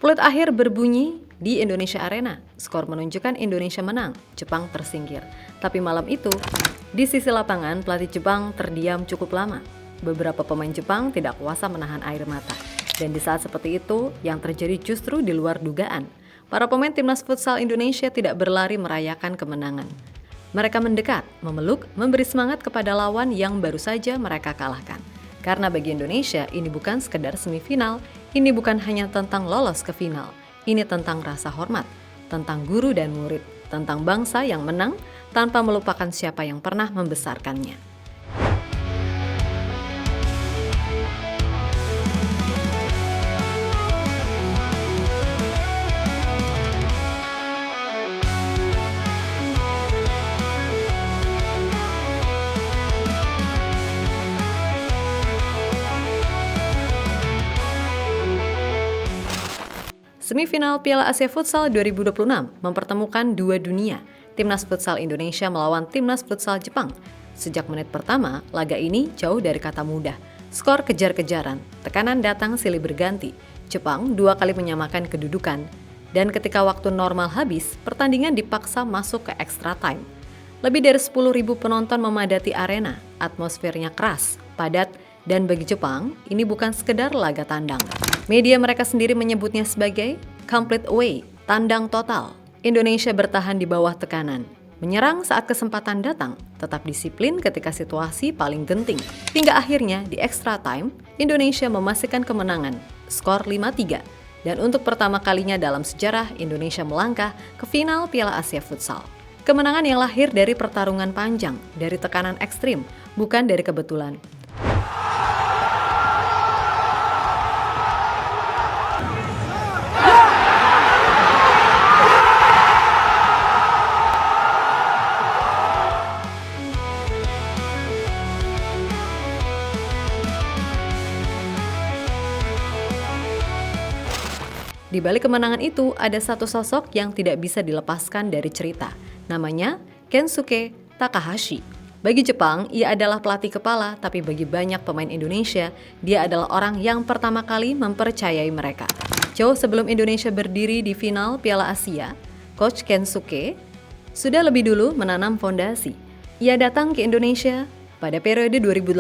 Peluit akhir berbunyi di Indonesia Arena. Skor menunjukkan Indonesia menang, Jepang tersingkir. Tapi malam itu, di sisi lapangan pelatih Jepang terdiam cukup lama. Beberapa pemain Jepang tidak kuasa menahan air mata. Dan di saat seperti itu, yang terjadi justru di luar dugaan. Para pemain timnas futsal Indonesia tidak berlari merayakan kemenangan. Mereka mendekat, memeluk, memberi semangat kepada lawan yang baru saja mereka kalahkan. Karena bagi Indonesia, ini bukan sekedar semifinal, ini bukan hanya tentang lolos ke final. Ini tentang rasa hormat, tentang guru dan murid, tentang bangsa yang menang tanpa melupakan siapa yang pernah membesarkannya. Semifinal Piala Asia Futsal 2026 mempertemukan dua dunia, Timnas Futsal Indonesia melawan Timnas Futsal Jepang. Sejak menit pertama, laga ini jauh dari kata mudah. Skor kejar-kejaran, tekanan datang silih berganti. Jepang dua kali menyamakan kedudukan. Dan ketika waktu normal habis, pertandingan dipaksa masuk ke extra time. Lebih dari 10.000 penonton memadati arena, atmosfernya keras, padat, dan bagi Jepang, ini bukan sekedar laga tandang. Media mereka sendiri menyebutnya sebagai complete away, tandang total. Indonesia bertahan di bawah tekanan, menyerang saat kesempatan datang, tetap disiplin ketika situasi paling genting. Hingga akhirnya di extra time, Indonesia memastikan kemenangan, skor 5-3. Dan untuk pertama kalinya dalam sejarah, Indonesia melangkah ke final Piala Asia Futsal. Kemenangan yang lahir dari pertarungan panjang, dari tekanan ekstrim, bukan dari kebetulan. Di balik kemenangan itu, ada satu sosok yang tidak bisa dilepaskan dari cerita. Namanya Kensuke Takahashi. Bagi Jepang, ia adalah pelatih kepala, tapi bagi banyak pemain Indonesia, dia adalah orang yang pertama kali mempercayai mereka. Jauh sebelum Indonesia berdiri di final Piala Asia, Coach Kensuke sudah lebih dulu menanam fondasi. Ia datang ke Indonesia pada periode 2018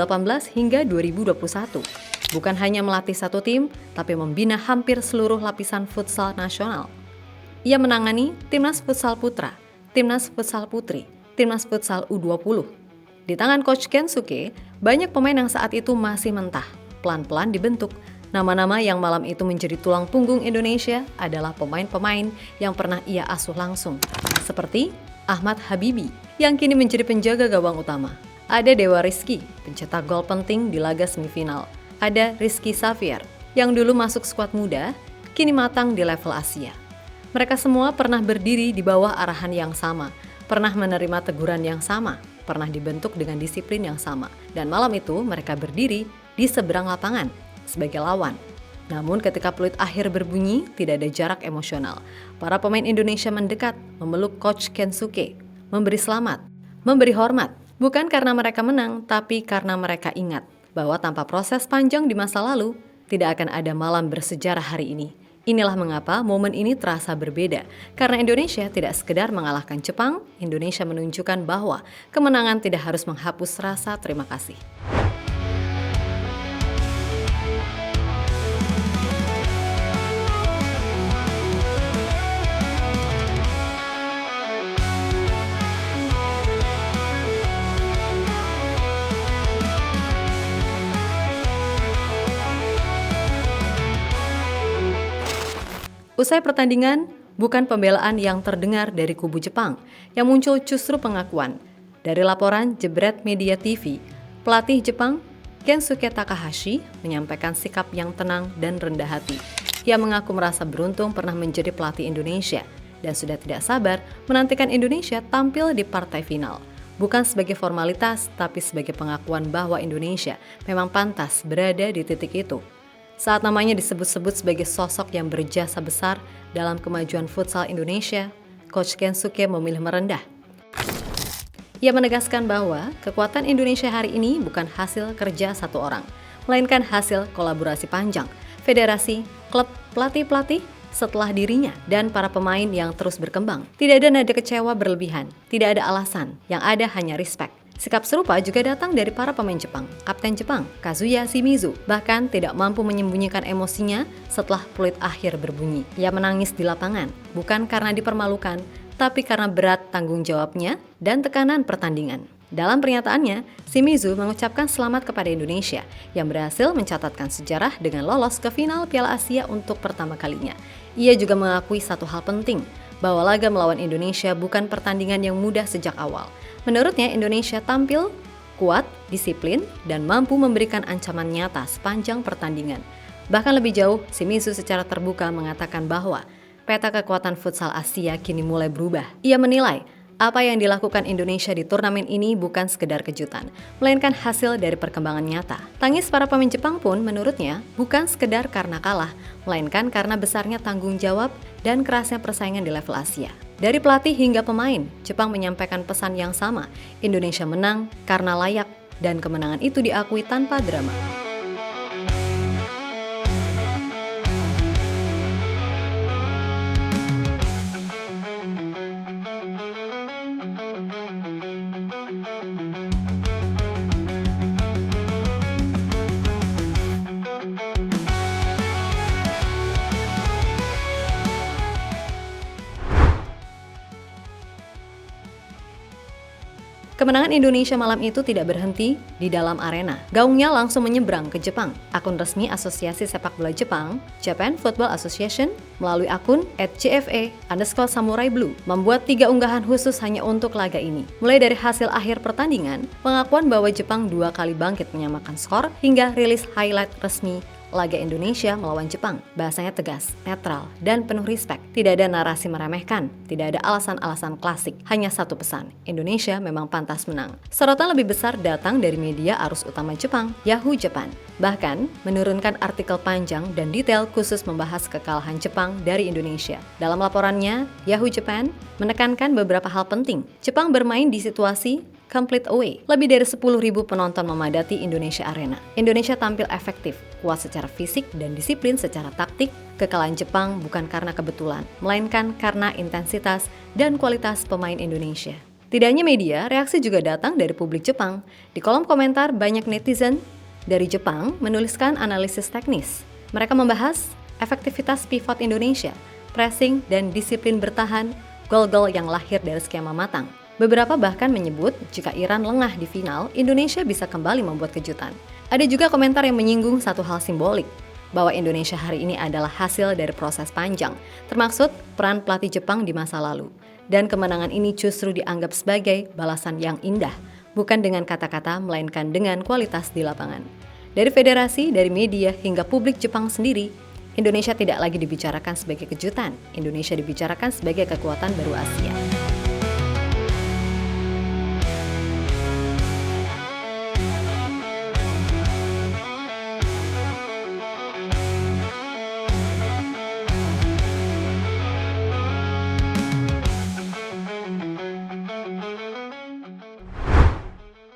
hingga 2021. Bukan hanya melatih satu tim, tapi membina hampir seluruh lapisan futsal nasional. Ia menangani Timnas Futsal Putra, Timnas Futsal Putri, Timnas Futsal U20. Di tangan Coach Kensuke, banyak pemain yang saat itu masih mentah, pelan-pelan dibentuk. Nama-nama yang malam itu menjadi tulang punggung Indonesia adalah pemain-pemain yang pernah ia asuh langsung. Seperti Ahmad Habibi, yang kini menjadi penjaga gawang utama. Ada Dewa Rizky, pencetak gol penting di laga semifinal. Ada Rizky Xavier, yang dulu masuk skuad muda, kini matang di level Asia. Mereka semua pernah berdiri di bawah arahan yang sama, pernah menerima teguran yang sama, pernah dibentuk dengan disiplin yang sama. Dan malam itu mereka berdiri di seberang lapangan sebagai lawan. Namun ketika peluit akhir berbunyi, tidak ada jarak emosional. Para pemain Indonesia mendekat, memeluk Coach Kensuke, memberi selamat, memberi hormat. Bukan karena mereka menang, tapi karena mereka ingat bahwa tanpa proses panjang di masa lalu, tidak akan ada malam bersejarah hari ini. Inilah mengapa momen ini terasa berbeda. Karena Indonesia tidak sekedar mengalahkan Jepang, Indonesia menunjukkan bahwa kemenangan tidak harus menghapus rasa terima kasih. Usai pertandingan, bukan pembelaan yang terdengar dari kubu Jepang, yang muncul justru pengakuan. Dari laporan Jebret Media TV, pelatih Jepang Kensuke Takahashi menyampaikan sikap yang tenang dan rendah hati. Ia mengaku merasa beruntung pernah menjadi pelatih Indonesia dan sudah tidak sabar menantikan Indonesia tampil di partai final. Bukan sebagai formalitas, tapi sebagai pengakuan bahwa Indonesia memang pantas berada di titik itu. Saat namanya disebut-sebut sebagai sosok yang berjasa besar dalam kemajuan futsal Indonesia, Coach Kensuke memilih merendah. Ia menegaskan bahwa kekuatan Indonesia hari ini bukan hasil kerja satu orang, melainkan hasil kolaborasi panjang, federasi, klub, pelatih-pelatih, setelah dirinya dan para pemain yang terus berkembang. Tidak ada nada kecewa berlebihan, tidak ada alasan, yang ada hanya respect. Sikap serupa juga datang dari para pemain Jepang. Kapten Jepang, Kazuya Shimizu, bahkan tidak mampu menyembunyikan emosinya setelah peluit akhir berbunyi. Ia menangis di lapangan, bukan karena dipermalukan, tapi karena berat tanggung jawabnya dan tekanan pertandingan. Dalam pernyataannya, Shimizu mengucapkan selamat kepada Indonesia yang berhasil mencatatkan sejarah dengan lolos ke final Piala Asia untuk pertama kalinya. Ia juga mengakui satu hal penting, bahwa laga melawan Indonesia bukan pertandingan yang mudah sejak awal. Menurutnya, Indonesia tampil kuat, disiplin, dan mampu memberikan ancaman nyata sepanjang pertandingan. Bahkan lebih jauh, Shimizu secara terbuka mengatakan bahwa peta kekuatan futsal Asia kini mulai berubah. Ia menilai apa yang dilakukan Indonesia di turnamen ini bukan sekedar kejutan, melainkan hasil dari perkembangan nyata. Tangis para pemain Jepang pun menurutnya bukan sekedar karena kalah, melainkan karena besarnya tanggung jawab dan kerasnya persaingan di level Asia. Dari pelatih hingga pemain, Jepang menyampaikan pesan yang sama. Indonesia menang karena layak dan kemenangan itu diakui tanpa drama. Kemenangan Indonesia malam itu tidak berhenti di dalam arena. Gaungnya langsung menyeberang ke Jepang. Akun resmi Asosiasi Sepak Bola Jepang, Japan Football Association, melalui akun @JFA_SamuraiBlue, membuat 3 unggahan khusus hanya untuk laga ini. Mulai dari hasil akhir pertandingan, pengakuan bahwa Jepang 2 kali bangkit menyamakan skor, hingga rilis highlight resmi laga Indonesia melawan Jepang. Bahasanya tegas, netral, dan penuh respect. Tidak ada narasi meremehkan, tidak ada alasan-alasan klasik. Hanya satu pesan, Indonesia memang pantas menang. Sorotan lebih besar datang dari media arus utama Jepang, Yahoo Japan. Bahkan, menurunkan artikel panjang dan detail khusus membahas kekalahan Jepang dari Indonesia. Dalam laporannya, Yahoo Japan menekankan beberapa hal penting. Jepang bermain di situasi complete away. Lebih dari 10.000 penonton memadati Indonesia Arena. Indonesia tampil efektif, kuat secara fisik dan disiplin secara taktik. Kekalahan Jepang bukan karena kebetulan, melainkan karena intensitas dan kualitas pemain Indonesia. Tidak hanya media, reaksi juga datang dari publik Jepang. Di kolom komentar, banyak netizen dari Jepang menuliskan analisis teknis. Mereka membahas efektivitas pivot Indonesia, pressing dan disiplin bertahan, gol-gol yang lahir dari skema matang. Beberapa bahkan menyebut jika Iran lengah di final, Indonesia bisa kembali membuat kejutan. Ada juga komentar yang menyinggung satu hal simbolik, bahwa Indonesia hari ini adalah hasil dari proses panjang, termaksud peran pelatih Jepang di masa lalu. Dan kemenangan ini justru dianggap sebagai balasan yang indah, bukan dengan kata-kata melainkan dengan kualitas di lapangan. Dari federasi, dari media, hingga publik Jepang sendiri, Indonesia tidak lagi dibicarakan sebagai kejutan, Indonesia dibicarakan sebagai kekuatan baru Asia.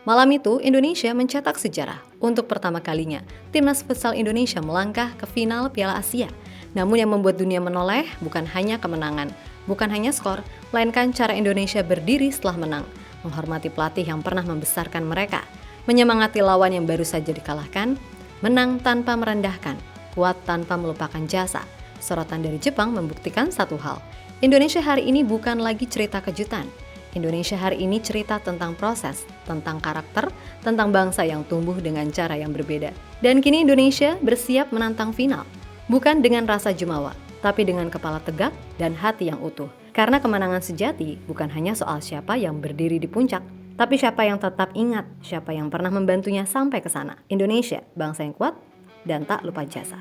Malam itu, Indonesia mencetak sejarah. Untuk pertama kalinya, timnas futsal Indonesia melangkah ke final Piala Asia. Namun yang membuat dunia menoleh bukan hanya kemenangan, bukan hanya skor, melainkan cara Indonesia berdiri setelah menang, menghormati pelatih yang pernah membesarkan mereka, menyemangati lawan yang baru saja dikalahkan, menang tanpa merendahkan, kuat tanpa melupakan jasa. Sorotan dari Jepang membuktikan satu hal, Indonesia hari ini bukan lagi cerita kejutan. Indonesia hari ini cerita tentang proses, tentang karakter, tentang bangsa yang tumbuh dengan cara yang berbeda. Dan kini Indonesia bersiap menantang final, bukan dengan rasa jumawa, tapi dengan kepala tegak dan hati yang utuh. Karena kemenangan sejati bukan hanya soal siapa yang berdiri di puncak, tapi siapa yang tetap ingat, siapa yang pernah membantunya sampai ke sana. Indonesia, bangsa yang kuat dan tak lupa jasa.